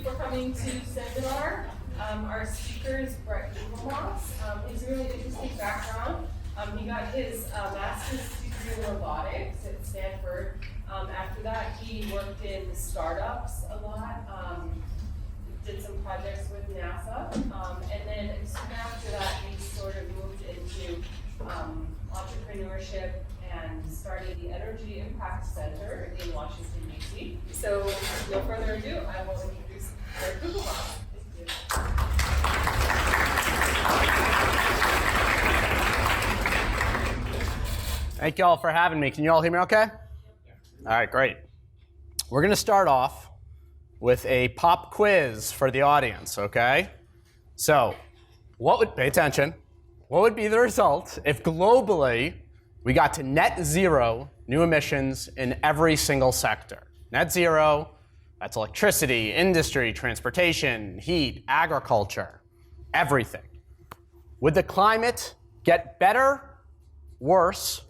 you for coming to seminar. Our speaker is Bret Kugelmass. He's a really interesting background. He got his master's degree in robotics at Stanford. After that, he worked in startups a lot, did some projects with NASA, and then soon after that, he sort of moved into entrepreneurship and started the Energy Impact Center in Washington, D.C. So, with no further ado, I will introduce Bret Kugelmass. Thank you all for having me. Can you all hear me okay? All right, great. We're going to start off with a pop quiz for the audience, okay? So, pay attention, what would be the result if globally we got to net zero new emissions in every single sector? Net zero, that's electricity, industry, transportation, heat, agriculture, everything. Would the climate get better, worse,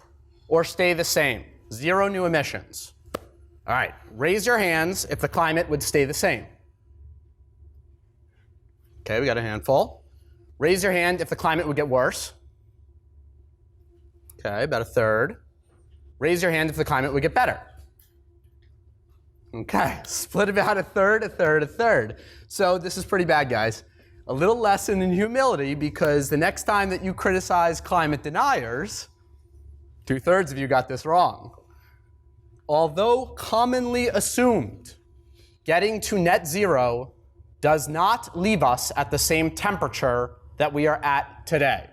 or stay the same? Zero new emissions. All right, raise your hands if the climate would stay the same. Okay, we got a handful. Raise your hand if the climate would get worse. Okay, about a third. Raise your hand if the climate would get better. Okay, split about a third, a third, a third. So this is pretty bad, guys. A little lesson in humility, because the next time that you criticize climate deniers, 2/3 of you got this wrong. Although commonly assumed, getting to net zero does not leave us at the same temperature that we are at today.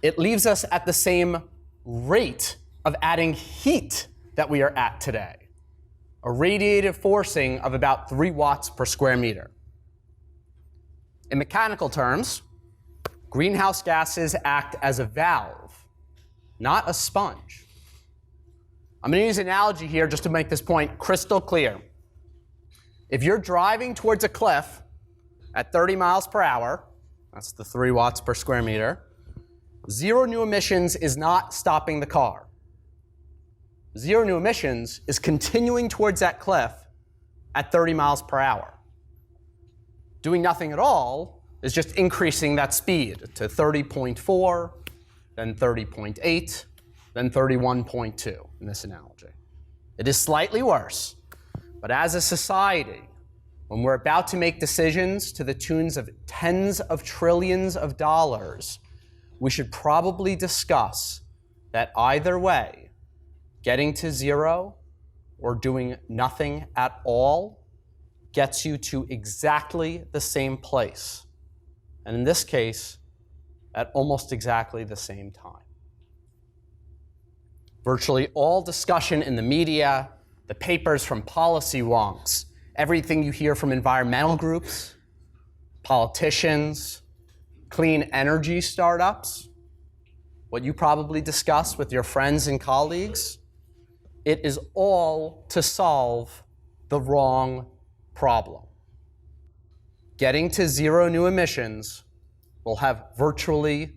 It leaves us at the same rate of adding heat that we are at today, a radiative forcing of about 3 watts per square meter. In mechanical terms, greenhouse gases act as a valve, not a sponge. I'm going to use an analogy here just to make this point crystal clear. If you're driving towards a cliff at 30 miles per hour, that's the 3 watts per square meter, zero new emissions is not stopping the car. Zero new emissions is continuing towards that cliff at 30 miles per hour. Doing nothing at all is just increasing that speed to 30.4, then 30.8, then 31.2 in this analogy. It is slightly worse, but as a society, when we're about to make decisions to the tunes of tens of trillions of dollars, we should probably discuss that either way, getting to zero or doing nothing at all gets you to exactly the same place. And in this case, at almost exactly the same time. Virtually all discussion in the media, the papers from policy wonks, everything you hear from environmental groups, politicians, clean energy startups, what you probably discuss with your friends and colleagues, it is all to solve the wrong problem. Getting to zero new emissions will have virtually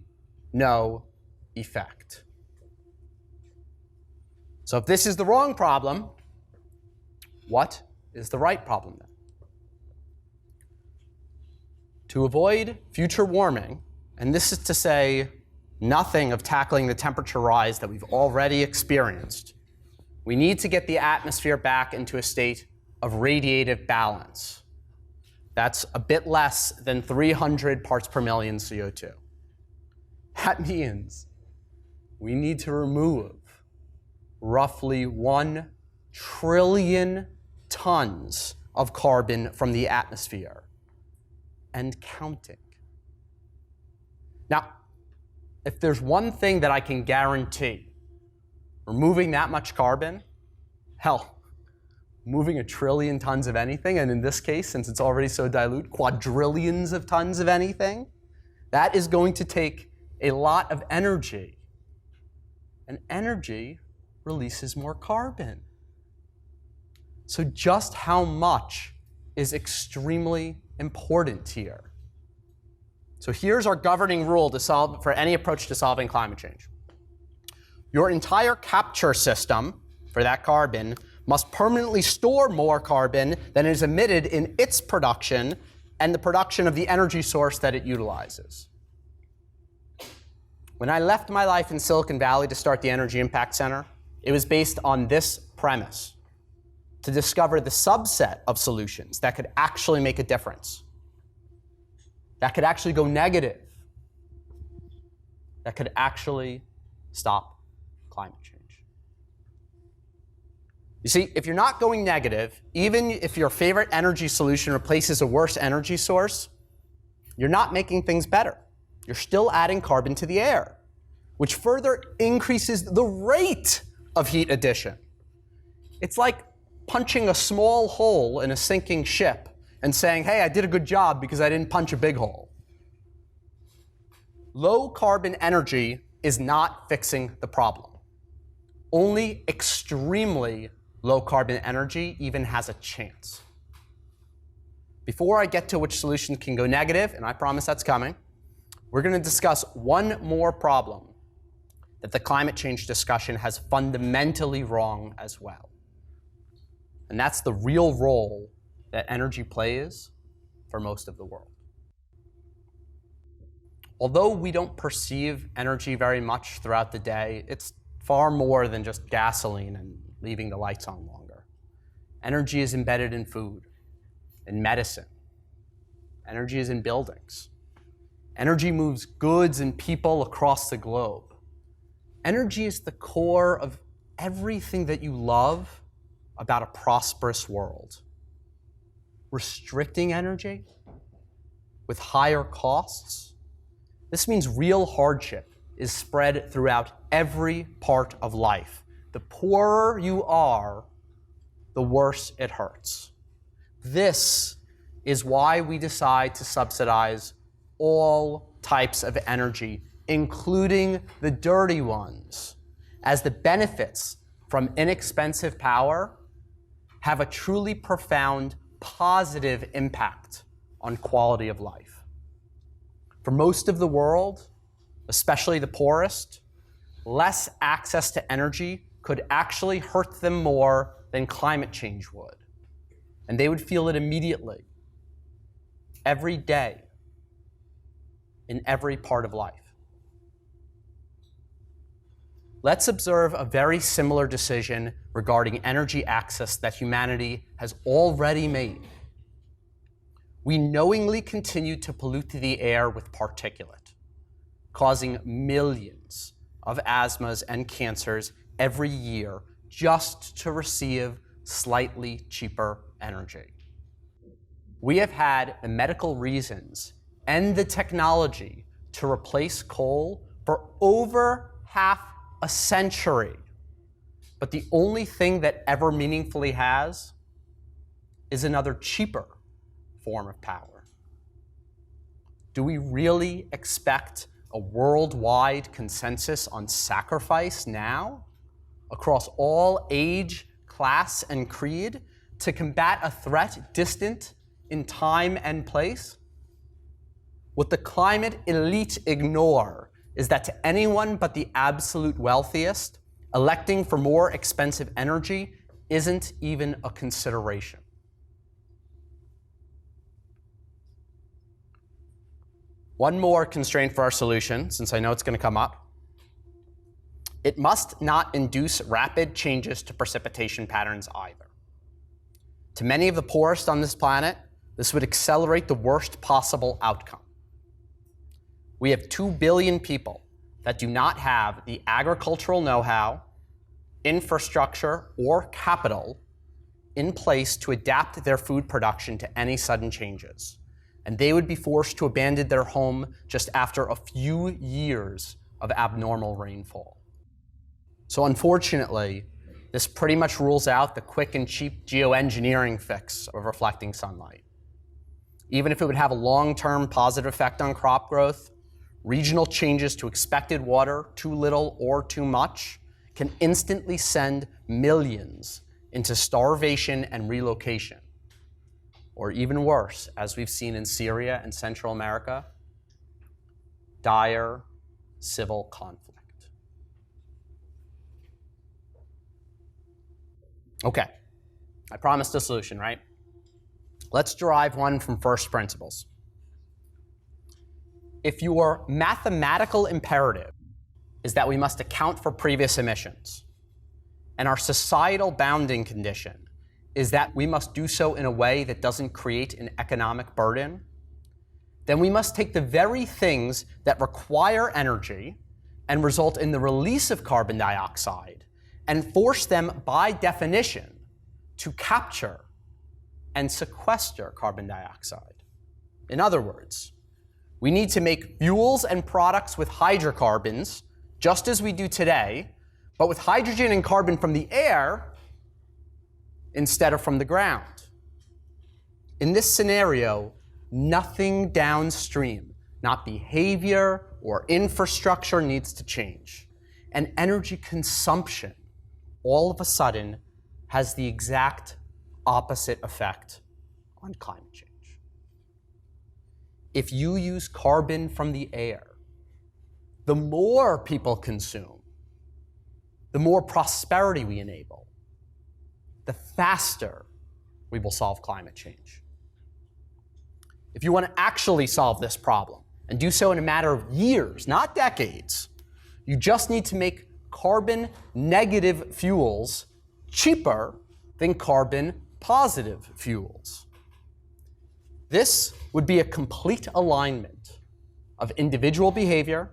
no effect. So if this is the wrong problem, what is the right problem then? To avoid future warming, and this is to say nothing of tackling the temperature rise that we've already experienced, we need to get the atmosphere back into a state of radiative balance. That's a bit less than 300 parts per million CO2. That means we need to remove roughly 1 trillion tons of carbon from the atmosphere, and counting. Now, if there's one thing that I can guarantee, removing that much carbon, hell, moving 1 trillion tons of anything, and in this case, since it's already so dilute, quadrillions of tons of anything, that is going to take a lot of energy. And energy releases more carbon. So just how much is extremely important here. So here's our governing rule for any approach to solving climate change. Your entire capture system for that carbon must permanently store more carbon than is emitted in its production and the production of the energy source that it utilizes. When I left my life in Silicon Valley to start the Energy Impact Center, it was based on this premise: to discover the subset of solutions that could actually make a difference, that could actually go negative, that could actually stop climate change. You see, if you're not going negative, even if your favorite energy solution replaces a worse energy source, you're not making things better. You're still adding carbon to the air, which further increases the rate of heat addition. It's like punching a small hole in a sinking ship and saying, hey, I did a good job because I didn't punch a big hole. Low carbon energy is not fixing the problem. Only extremely low carbon energy even has a chance. Before I get to which solutions can go negative, and I promise that's coming, we're going to discuss one more problem that the climate change discussion has fundamentally wrong as well. And that's the real role that energy plays for most of the world. Although we don't perceive energy very much throughout the day, it's far more than just gasoline and leaving the lights on longer. Energy is embedded in food, in medicine. Energy is in buildings. Energy moves goods and people across the globe. Energy is the core of everything that you love about a prosperous world. Restricting energy with higher costs, this means real hardship is spread throughout every part of life. The poorer you are, the worse it hurts. This is why we decide to subsidize all types of energy, including the dirty ones, as the benefits from inexpensive power have a truly profound positive impact on quality of life. For most of the world, especially the poorest, less access to energy could actually hurt them more than climate change would. And they would feel it immediately, every day, in every part of life. Let's observe a very similar decision regarding energy access that humanity has already made. We knowingly continue to pollute the air with particulate, causing millions of asthmas and cancers every year just to receive slightly cheaper energy. We have had the medical reasons and the technology to replace coal for over half a century. But the only thing that ever meaningfully has is another cheaper form of power. Do we really expect a worldwide consensus on sacrifice now, across all age, class, and creed, to combat a threat distant in time and place? What the climate elite ignore is that to anyone but the absolute wealthiest, electing for more expensive energy isn't even a consideration. One more constraint for our solution, since I know it's going to come up. It must not induce rapid changes to precipitation patterns either. To many of the poorest on this planet, this would accelerate the worst possible outcome. We have 2 billion people that do not have the agricultural know-how, infrastructure, or capital in place to adapt their food production to any sudden changes. And they would be forced to abandon their home just after a few years of abnormal rainfall. So unfortunately, this pretty much rules out the quick and cheap geoengineering fix of reflecting sunlight. Even if it would have a long-term positive effect on crop growth, regional changes to expected water, too little or too much, can instantly send millions into starvation and relocation. Or even worse, as we've seen in Syria and Central America, dire civil conflict. Okay, I promised a solution, right? Let's derive one from first principles. If your mathematical imperative is that we must account for previous emissions, and our societal bounding condition is that we must do so in a way that doesn't create an economic burden, then we must take the very things that require energy and result in the release of carbon dioxide and force them by definition to capture and sequester carbon dioxide. In other words, we need to make fuels and products with hydrocarbons, just as we do today, but with hydrogen and carbon from the air instead of from the ground. In this scenario, nothing downstream, not behavior or infrastructure, needs to change. And energy consumption, all of a sudden, has the exact opposite effect on climate change. If you use carbon from the air, the more people consume, the more prosperity we enable, the faster we will solve climate change. If you want to actually solve this problem, and do so in a matter of years, not decades, you just need to make carbon-negative fuels cheaper than carbon-positive fuels. This would be a complete alignment of individual behavior,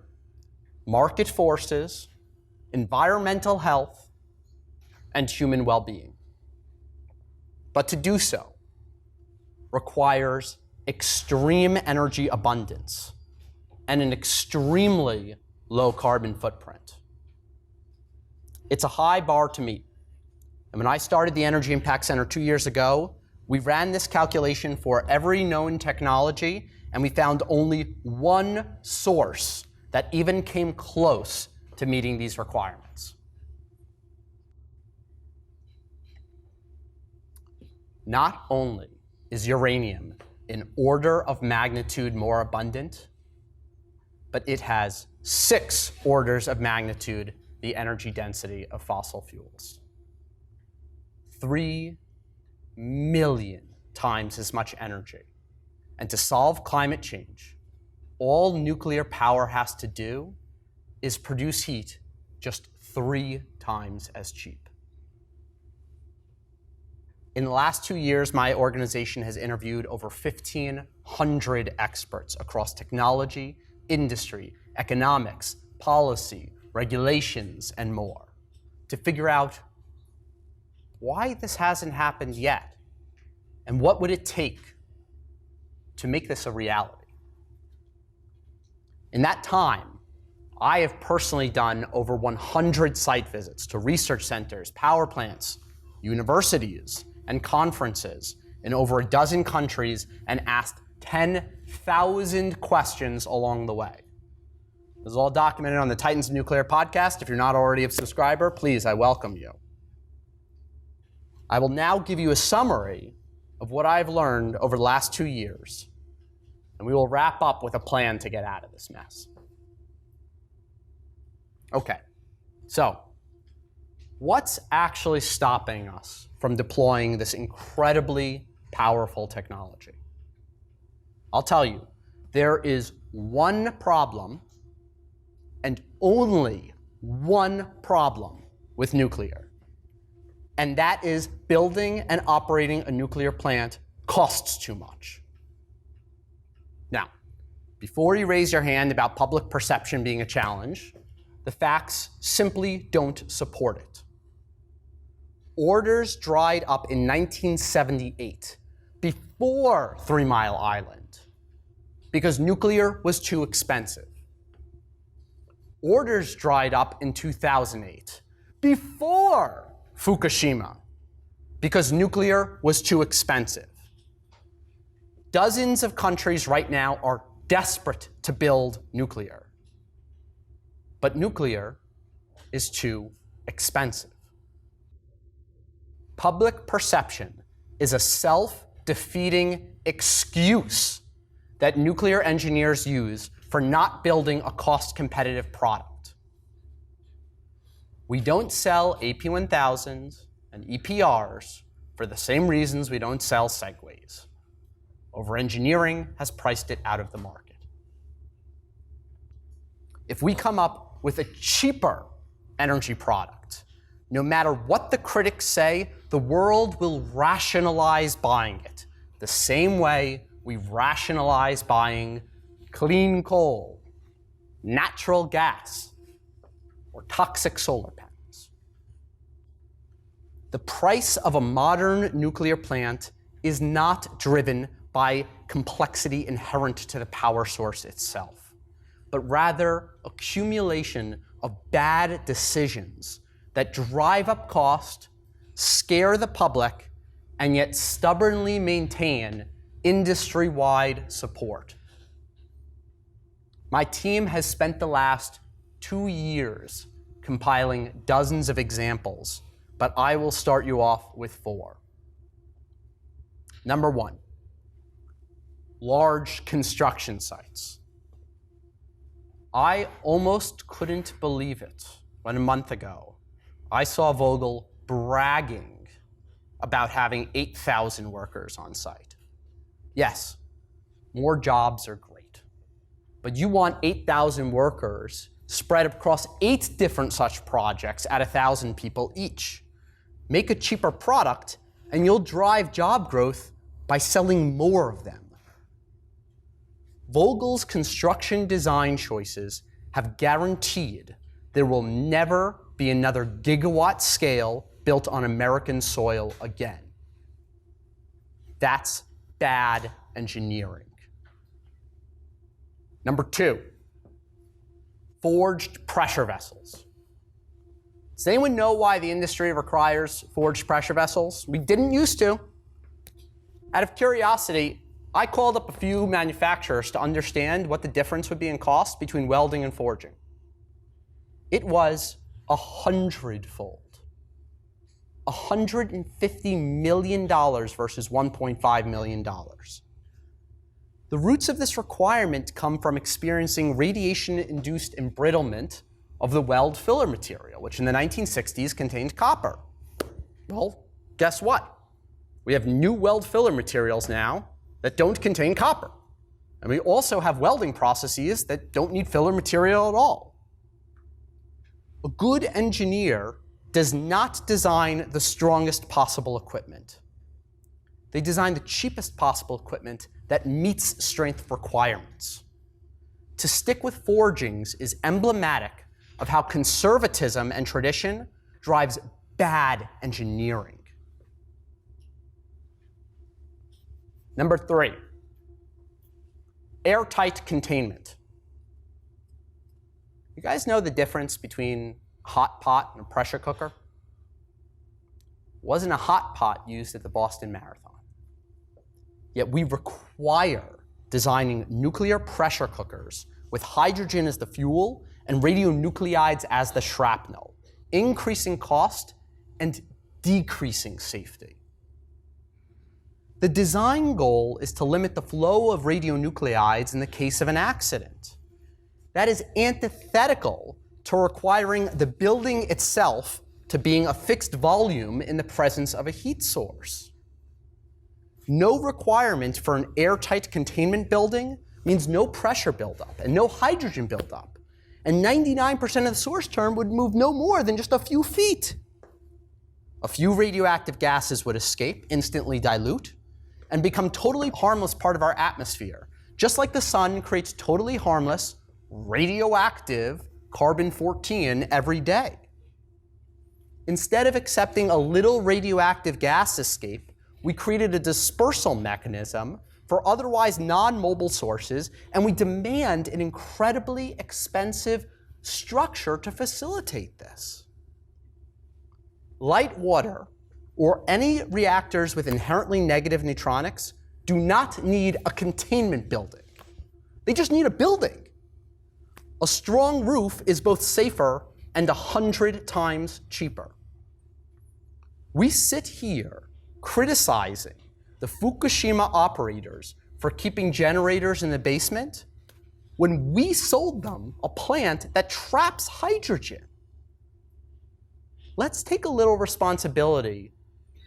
market forces, environmental health, and human well-being. But to do so requires extreme energy abundance and an extremely low carbon footprint. It's a high bar to meet. And when I started the Energy Impact Center 2 years ago, we ran this calculation for every known technology, and we found only one source that even came close to meeting these requirements. Not only is uranium an order of magnitude more abundant, but it has 6 orders of magnitude the energy density of fossil fuels. 3 million times as much energy. And to solve climate change, all nuclear power has to do is produce heat just 3 times as cheap. In the last 2 years, my organization has interviewed over 1,500 experts across technology, industry, economics, policy, regulations, and more to figure out why this hasn't happened yet and what would it take to make this a reality. In that time, I have personally done over 100 site visits to research centers, power plants, universities, and conferences in over a dozen countries and asked 10,000 questions along the way. This is all documented on the Titans of Nuclear podcast. If you're not already a subscriber, please, I welcome you. I will now give you a summary of what I've learned over the last 2 years, and we will wrap up with a plan to get out of this mess. Okay, so what's actually stopping us from deploying this incredibly powerful technology? I'll tell you, there is one problem and only one problem with nuclear. And that is building and operating a nuclear plant costs too much. Now, before you raise your hand about public perception being a challenge, the facts simply don't support it. Orders dried up in 1978, before 3 Mile Island, because nuclear was too expensive. Orders dried up in 2008, before Fukushima, because nuclear was too expensive. Dozens of countries right now are desperate to build nuclear, but nuclear is too expensive. Public perception is a self-defeating excuse that nuclear engineers use for not building a cost-competitive product. We don't sell AP1000s, and EPRs for the same reasons we don't sell Segways. Over-engineering has priced it out of the market. If we come up with a cheaper energy product, no matter what the critics say, the world will rationalize buying it, the same way we rationalize buying clean coal, natural gas, or toxic solar panels. The price of a modern nuclear plant is not driven by complexity inherent to the power source itself, but rather accumulation of bad decisions that drive up cost, scare the public, and yet stubbornly maintain industry-wide support. My team has spent the last 2 years compiling dozens of examples, but I will start you off with 4. Number 1, large construction sites. I almost couldn't believe it when a month ago I saw Vogtle bragging about having 8,000 workers on site. Yes, more jobs are great, but you want 8,000 workers spread across 8 different such projects at 1,000 people each. Make a cheaper product and you'll drive job growth by selling more of them. Vogtle's construction design choices have guaranteed there will never be another gigawatt scale built on American soil again. That's bad engineering. Number 2, forged pressure vessels. Does anyone know why the industry requires forged pressure vessels? We didn't used to. Out of curiosity, I called up a few manufacturers to understand what the difference would be in cost between welding and forging. It was 100-fold. $150 million versus $1.5 million. The roots of this requirement come from experiencing radiation-induced embrittlement of the weld filler material, which in the 1960s contained copper. Well, guess what? We have new weld filler materials now that don't contain copper. And we also have welding processes that don't need filler material at all. A good engineer does not design the strongest possible equipment. They design the cheapest possible equipment that meets strength requirements. To stick with forgings is emblematic of how conservatism and tradition drives bad engineering. Number 3, airtight containment. You guys know the difference between a hot pot and a pressure cooker? It wasn't a hot pot used at the Boston Marathon. Yet we require designing nuclear pressure cookers with hydrogen as the fuel and radionuclides as the shrapnel, increasing cost and decreasing safety. The design goal is to limit the flow of radionuclides in the case of an accident. That is antithetical to requiring the building itself to being a fixed volume in the presence of a heat source. No requirement for an airtight containment building means no pressure buildup and no hydrogen buildup. And 99% of the source term would move no more than just a few feet. A few radioactive gases would escape, instantly dilute, and become totally harmless part of our atmosphere, just like the sun creates totally harmless, radioactive carbon-14 every day. Instead of accepting a little radioactive gas escape, we created a dispersal mechanism for otherwise non-mobile sources, and we demand an incredibly expensive structure to facilitate this. Light water, or any reactors with inherently negative neutronics, do not need a containment building. They just need a building. A strong roof is both safer and 100 times cheaper. We sit here criticizing the Fukushima operators for keeping generators in the basement when we sold them a plant that traps hydrogen. let's take a little responsibility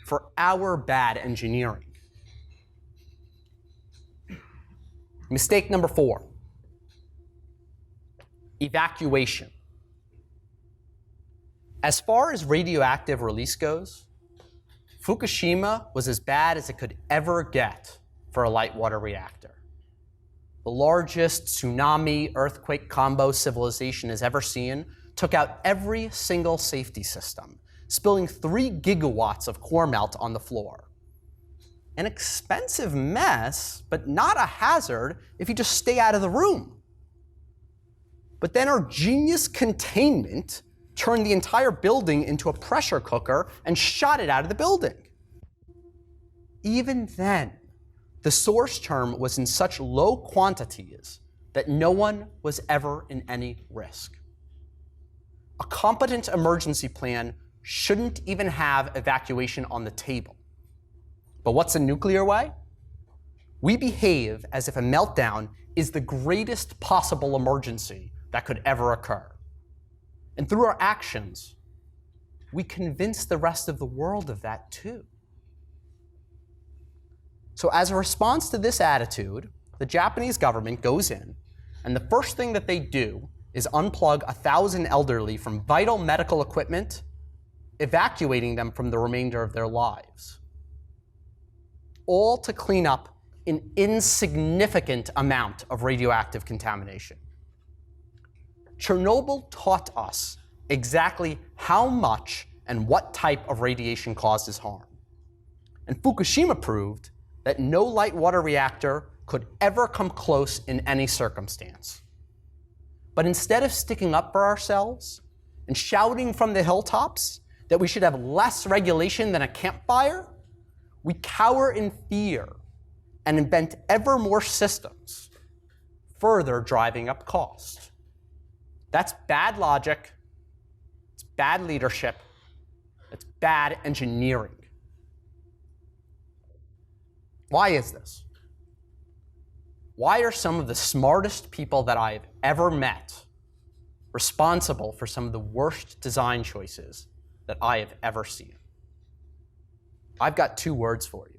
for our bad engineering. Mistake number 4, evacuation. As far as radioactive release goes, Fukushima was as bad as it could ever get for a light water reactor. The largest tsunami earthquake combo civilization has ever seen took out every single safety system, spilling 3 gigawatts of core melt on the floor. An expensive mess, but not a hazard if you just stay out of the room. But then our genius containment turned the entire building into a pressure cooker and shot it out of the building. Even then, the source term was in such low quantities that no one was ever in any risk. A competent emergency plan shouldn't even have evacuation on the table. But what's a nuclear way? We behave as if a meltdown is the greatest possible emergency that could ever occur. And through our actions, we convince the rest of the world of that too. So as a response to this attitude, the Japanese government goes in, and the first thing that they do is unplug 1,000 elderly from vital medical equipment, evacuating them from the remainder of their lives. All to clean up an insignificant amount of radioactive contamination. Chernobyl taught us exactly how much and what type of radiation causes harm. And Fukushima proved that no light water reactor could ever come close in any circumstance. But instead of sticking up for ourselves and shouting from the hilltops that we should have less regulation than a campfire, we cower in fear and invent ever more systems, further driving up cost. That's bad logic, it's bad leadership, it's bad engineering. Why is this? Why are some of the smartest people that I've ever met responsible for some of the worst design choices that I have ever seen? I've got 2 words for you.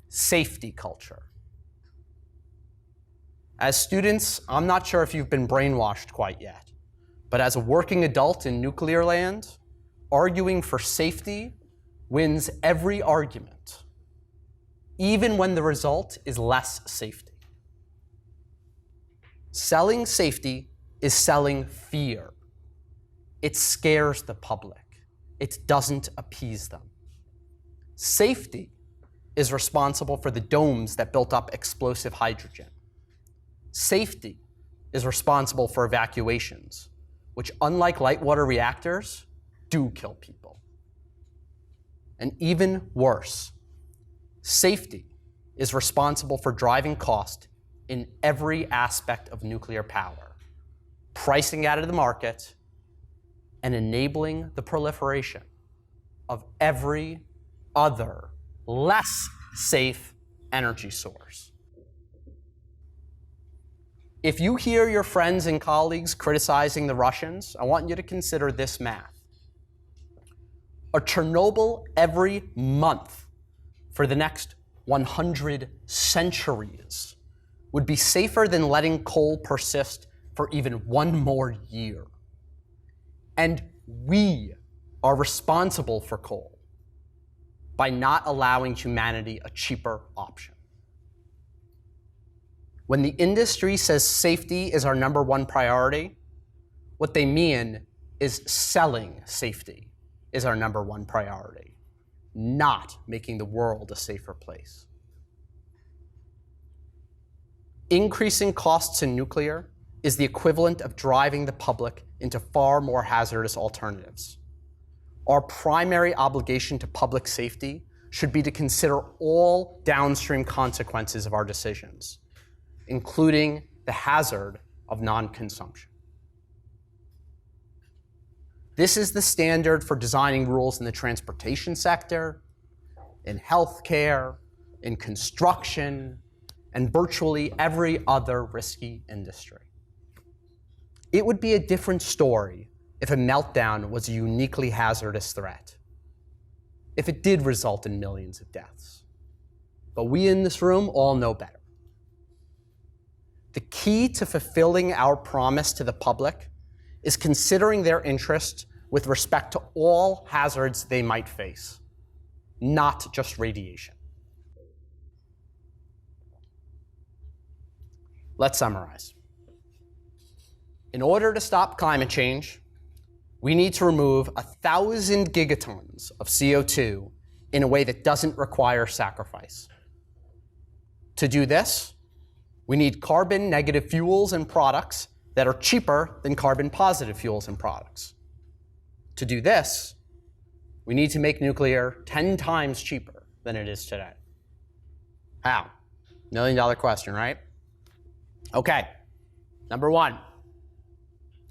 Safety culture. As students, I'm not sure if you've been brainwashed quite yet, but as a working adult in nuclear land, arguing for safety wins every argument, even when the result is less safety. Selling safety is selling fear. It scares the public. It doesn't appease them. Safety is responsible for the domes that built up explosive hydrogen. Safety is responsible for evacuations, which, unlike light water reactors, do kill people. And even worse, safety is responsible for driving cost in every aspect of nuclear power, pricing out of the market, and enabling the proliferation of every other, less safe energy source. If you hear your friends and colleagues criticizing the Russians, I want you to consider this math. A Chernobyl every month for the next 100 centuries would be safer than letting coal persist for even 1 more year. And we are responsible for coal by not allowing humanity a cheaper option. When the industry says safety is our #1 priority, what they mean is selling safety is our #1 priority, not making the world a safer place. Increasing costs in nuclear is the equivalent of driving the public into far more hazardous alternatives. Our primary obligation to public safety should be to consider all downstream consequences of our decisions, including the hazard of non-consumption. This is the standard for designing rules in the transportation sector, in healthcare, in construction, and virtually every other risky industry. It would be a different story if a meltdown was a uniquely hazardous threat, if it did result in millions of deaths. But we in this room all know better. The key to fulfilling our promise to the public is considering their interest with respect to all hazards they might face, not just radiation. Let's summarize. In order to stop climate change, we need to remove 1,000 gigatons of CO2 in a way that doesn't require sacrifice. To do this, we need carbon-negative fuels and products that are cheaper than carbon-positive fuels and products. To do this, we need to make nuclear 10 times cheaper than it is today. How? $1 million question, right? Okay, number one,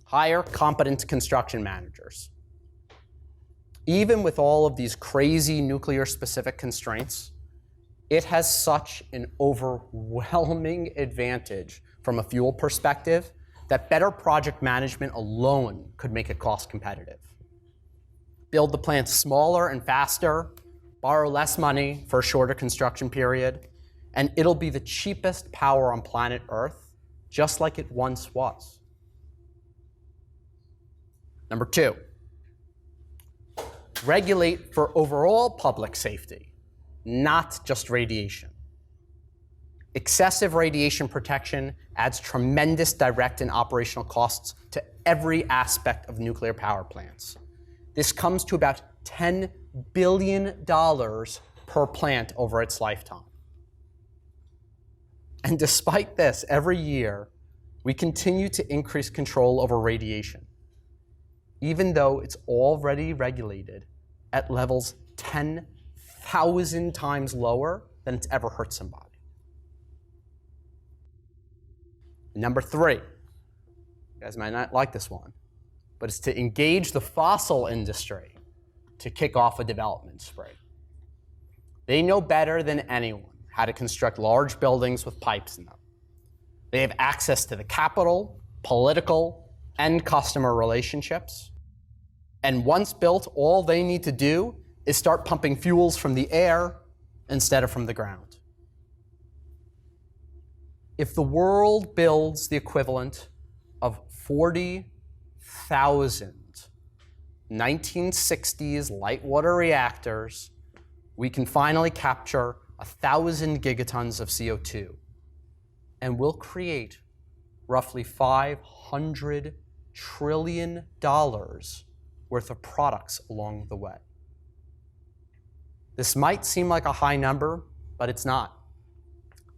hire competent construction managers. Even with all of these crazy nuclear-specific constraints, it has such an overwhelming advantage from a fuel perspective that better project management alone could make it cost competitive. Build the plants smaller and faster, borrow less money for a shorter construction period, and it'll be the cheapest power on planet Earth, just like it once was. Number two, regulate for overall public safety, not just radiation. Excessive radiation protection adds tremendous direct and operational costs to every aspect of nuclear power plants. This comes to about $10 billion per plant over its lifetime. And despite this, every year, we continue to increase control over radiation, even though it's already regulated at levels 10,000 times lower than it's ever hurt somebody. Number three, you guys might not like this one, but it's to engage the fossil industry to kick off a development spree. They know better than anyone how to construct large buildings with pipes in them. They have access to the capital, political, and customer relationships. And once built, all they need to do is start pumping fuels from the air instead of from the ground. If the world builds the equivalent of 40,000 1960s light water reactors, we can finally capture 1,000 gigatons of CO2, and we'll create roughly $500 trillion worth of products along the way. This might seem like a high number, but it's not.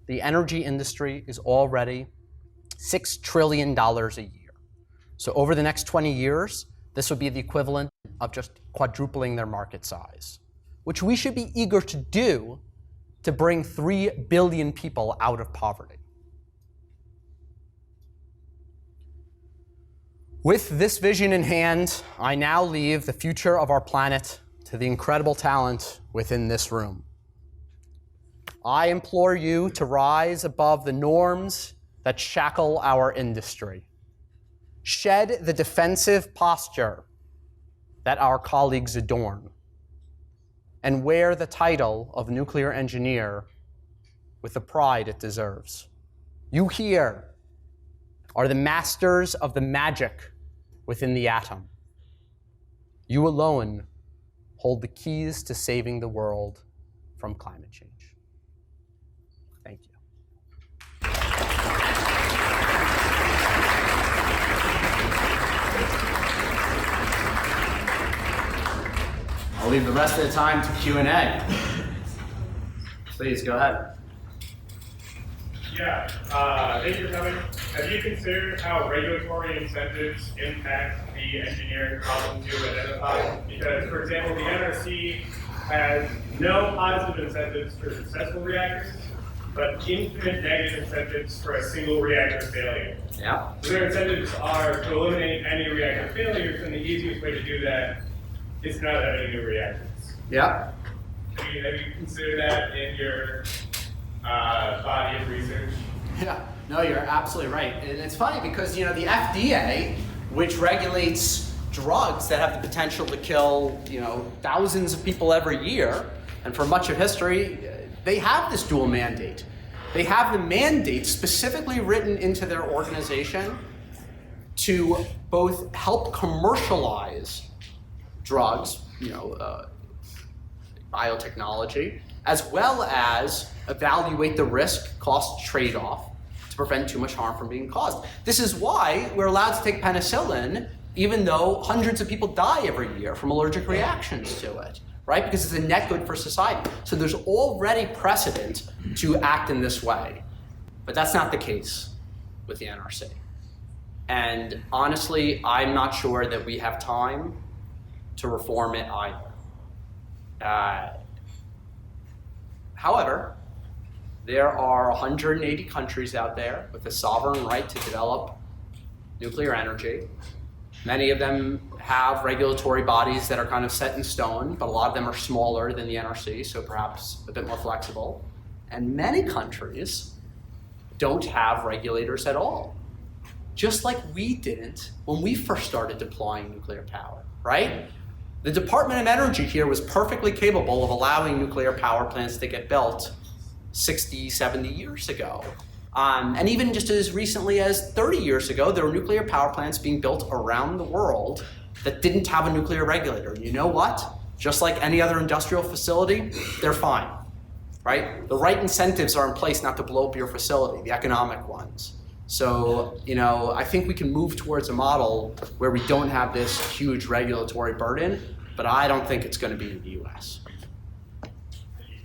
The energy industry is already $6 trillion a year. So over the next 20 years, this would be the equivalent of just quadrupling their market size, which we should be eager to do to bring 3 billion people out of poverty. With this vision in hand, I now leave the future of our planet to the incredible talent within this room. I implore you to rise above the norms that shackle our industry. Shed the defensive posture that our colleagues adorn, and wear the title of nuclear engineer with the pride it deserves. You here are the masters of the magic within the atom. You alone hold the keys to saving the world from climate change. Thank you. I'll leave the rest of the time to Q&A. Please, go ahead. Yeah, thank you for coming. Have you considered how regulatory incentives impact the engineering problems you identify? Because, for example, the NRC has no positive incentives for successful reactors, but infinite negative incentives for a single reactor failure. Yeah. So their incentives are to eliminate any reactor failures, and the easiest way to do that is not have any new reactors. Yeah. Have you considered that in your body of research? Yeah, no, you're absolutely right. And it's funny because, the FDA, which regulates drugs that have the potential to kill, thousands of people every year, and for much of history, they have this dual mandate. They have the mandate specifically written into their organization to both help commercialize drugs, biotechnology, as well as evaluate the risk-cost trade-off to prevent too much harm from being caused. This is why we're allowed to take penicillin even though hundreds of people die every year from allergic reactions to it, right? Because it's a net good for society. So there's already precedent to act in this way. But that's not the case with the NRC. And honestly, I'm not sure that we have time to reform it either. However, there are 180 countries out there with a sovereign right to develop nuclear energy. Many of them have regulatory bodies that are kind of set in stone, but a lot of them are smaller than the NRC, so perhaps a bit more flexible. And many countries don't have regulators at all, just like we didn't when we first started deploying nuclear power, right? The Department of Energy here was perfectly capable of allowing nuclear power plants to get built 60, 70 years ago. And even just as recently as 30 years ago, there were nuclear power plants being built around the world that didn't have a nuclear regulator. You know what? Just like any other industrial facility, they're fine, right? The right incentives are in place not to blow up your facility, the economic ones. So, I think we can move towards a model where we don't have this huge regulatory burden, but I don't think it's going to be in the US.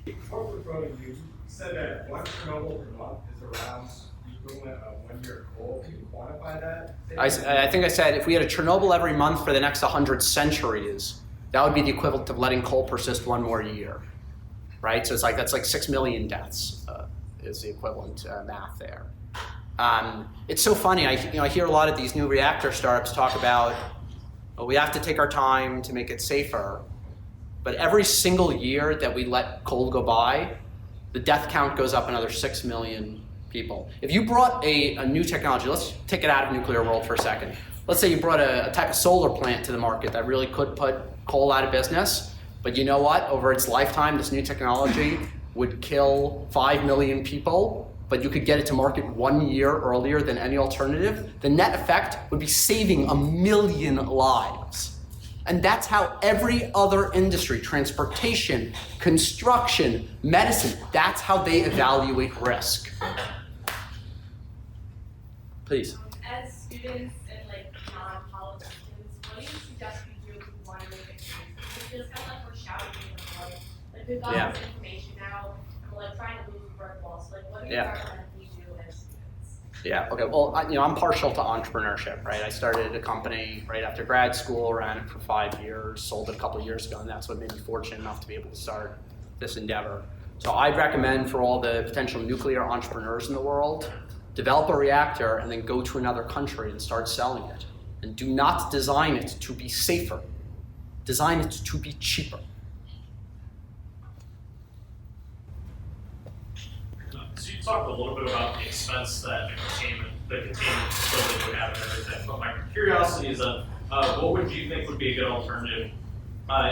Before we're voting, you said that 1 Chernobyl per month is around the equivalent of 1 year coal. Can you quantify that? I think I said if we had a Chernobyl every month for the next 100 centuries, that would be the equivalent of letting coal persist 1 more year, right? So that's like 6 million deaths is the equivalent math there. It's so funny. I hear a lot of these new reactor startups talk about, we have to take our time to make it safer. But every single year that we let coal go by, the death count goes up another 6 million people. If you brought a new technology, let's take it out of nuclear world for a second. Let's say you brought a type of solar plant to the market that really could put coal out of business. But you know what? Over its lifetime, this new technology would kill 5 million people, but you could get it to market 1 year earlier than any alternative. The net effect would be saving 1 million lives. And that's how every other industry, transportation, construction, medicine, that's how they evaluate risk. Please. As students and non-politicians, what do you suggest we do if we want to make a change? It feels kind of like we're shouting in the flood. We've got this information out, and we're trying to move brick walls. What do you recommend we do as students? Yeah, okay, well, I'm partial to entrepreneurship, right? I started a company right after grad school, ran it for 5 years, sold it a couple of years ago, and that's what made me fortunate enough to be able to start this endeavor. So I'd recommend for all the potential nuclear entrepreneurs in the world, develop a reactor and then go to another country and start selling it. And do not design it to be safer. Design it to be cheaper. So you talked a little bit about the expense that the containment facility would have and everything, but my curiosity is what would you think would be a good alternative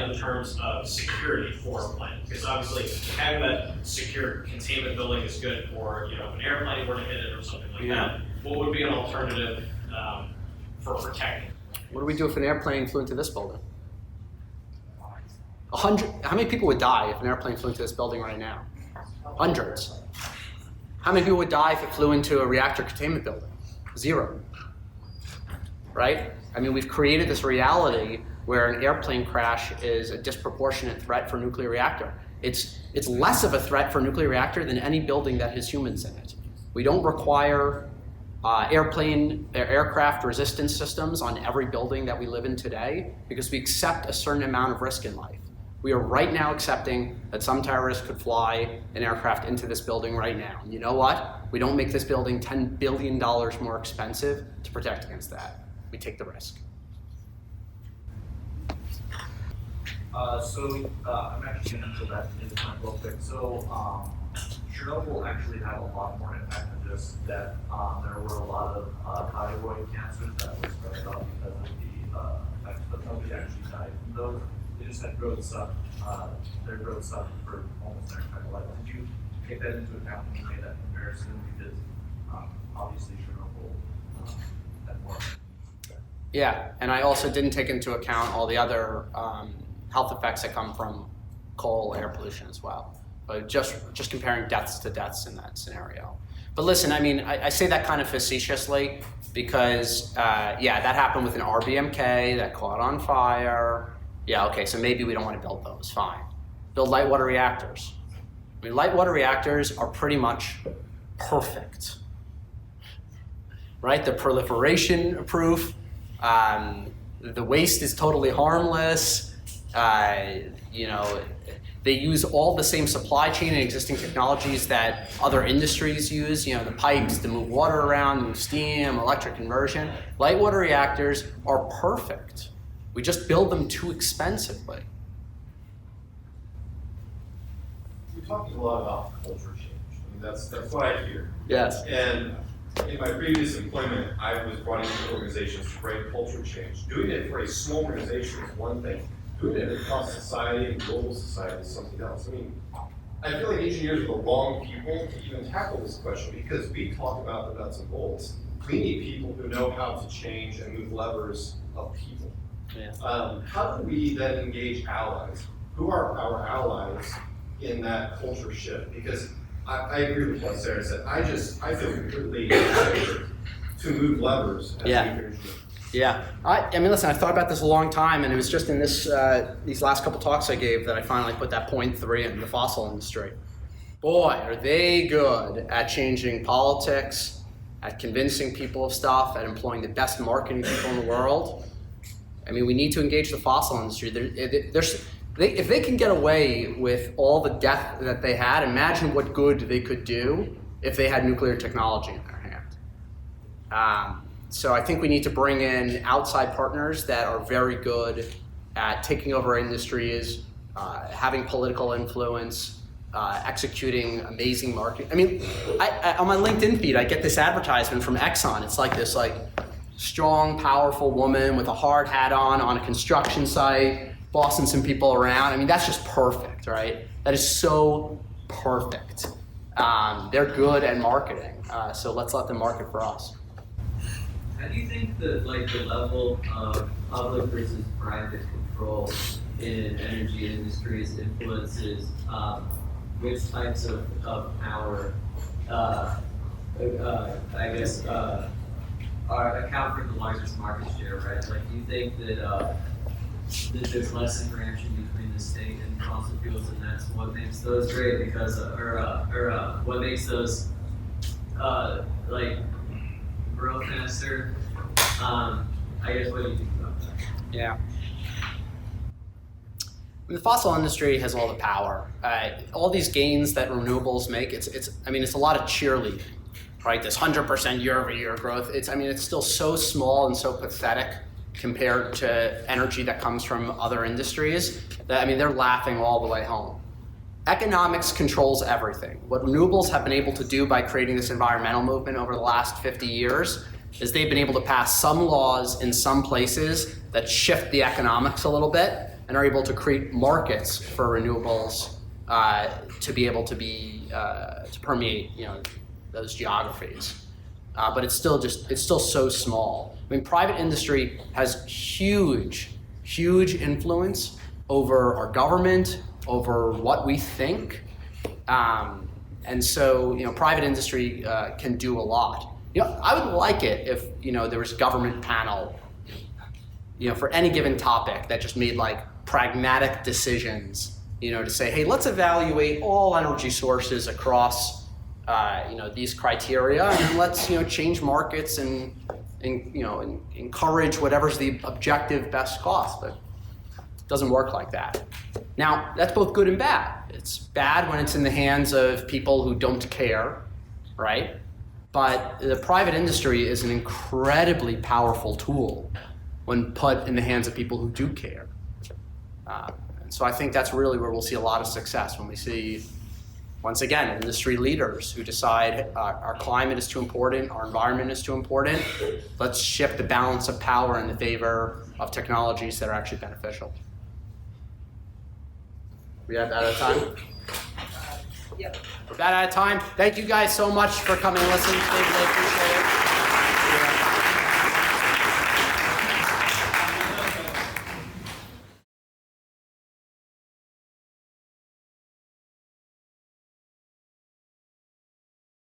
in terms of security for a plant? Because obviously having that secure containment building is good for, if an airplane were to hit it or something like that. What would be an alternative for protecting? What do we do if an airplane flew into this building? 100. How many people would die if an airplane flew into this building right now? Hundreds. How many people would die if it flew into a reactor containment building? 0. Right? I mean, we've created this reality where an airplane crash is a disproportionate threat for a nuclear reactor. It's less of a threat for a nuclear reactor than any building that has humans in it. We don't require aircraft resistance systems on every building that we live in today because we accept a certain amount of risk in life. We are right now accepting that some terrorist could fly an aircraft into this building right now. And you know what? We don't make this building $10 billion more expensive to protect against that. We take the risk. I'm actually going to answer that in time real quick. So Chernobyl actually had a lot more impact than just that. There were a lot of thyroid cancers that were spread out because of the effects, but nobody actually died from those. They just had growth sucked, their growth sucked for almost their entire life. Did you take that into account when you made that comparison? Because obviously Chernobyl had more. Yeah, and I also didn't take into account all the other health effects that come from coal air pollution as well. But just comparing deaths to deaths in that scenario. But listen, I mean, I say that kind of facetiously because, yeah, that happened with an RBMK that caught on fire. Yeah, okay, so maybe we don't want to build those, fine. Build light water reactors. I mean, light water reactors are pretty much perfect, right? They're proliferation proof. The waste is totally harmless. You know, they use all the same supply chain and existing technologies that other industries use, you know, the pipes to move water around, move steam, electric conversion. Light water reactors are perfect. We just build them too expensively. You're talking a lot about culture change. I mean, that's what I hear. Yes. And in my previous employment, I was brought into organizations to bring culture change. Doing it for a small organization is one thing. Doing it across society and global society is something else. I mean, I feel like engineers are the wrong people to even tackle this question because we talk about the nuts and bolts. We need people who know how to change and move levers of people. Yeah. How do we then engage allies? Who are our allies in that culture shift? Because I agree with what Sarah said. I feel completely empowered to move levers as Yeah. a engineer. Yeah, I mean, listen, I thought about this a long time, and it was just in this these last couple talks I gave that I finally put that point 3 in the fossil industry. Boy, are they good at changing politics, at convincing people of stuff, at employing the best marketing people in the world. I mean, we need to engage the fossil industry. If they can get away with all the death that they had, imagine what good they could do if they had nuclear technology in their hand. So I think we need to bring in outside partners that are very good at taking over industries, having political influence, executing amazing marketing. I mean, I on my LinkedIn feed, I get this advertisement from Exxon. It's like this strong, powerful woman with a hard hat on a construction site, bossing some people around. I mean, that's just perfect, right? That is so perfect. They're good at marketing, so let's let them market for us. How do you think that the level of public versus private control in energy industries influences which types of power, I guess, account for the largest market share, right? Like, do you think that there's less interaction between the state and fossil fuels, and that's what makes those great? Because, what makes those grow faster? I guess, what do you think about that? Yeah. The fossil industry has all the power. All these gains that renewables make, it's a lot of cheerleading, right? This 100% year-over-year growth. It's still so small and so pathetic compared to energy that comes from other industries that, they're laughing all the way home. Economics controls everything. What renewables have been able to do by creating this environmental movement over the last 50 years is they've been able to pass some laws in some places that shift the economics a little bit and are able to create markets for renewables to be able to to permeate, those geographies. But it's still so small. Private industry has huge influence over our government, over what we think. And so, private industry can do a lot. I would like it if, there was a government panel, for any given topic that just made pragmatic decisions, to say, hey, let's evaluate all energy sources across, these criteria, and let's, change markets and encourage whatever's the objective best cost. But it doesn't work like that. Now, that's both good and bad. It's bad when it's in the hands of people who don't care, right? But the private industry is an incredibly powerful tool when put in the hands of people who do care. And so I think that's really where we'll see a lot of success, when we see Once again, industry leaders who decide our climate is too important, our environment is too important. Let's shift the balance of power in the favor of technologies that are actually beneficial. We have out of time? Yep. We're about out of time. Thank you guys so much for coming and listening today. Really appreciate it.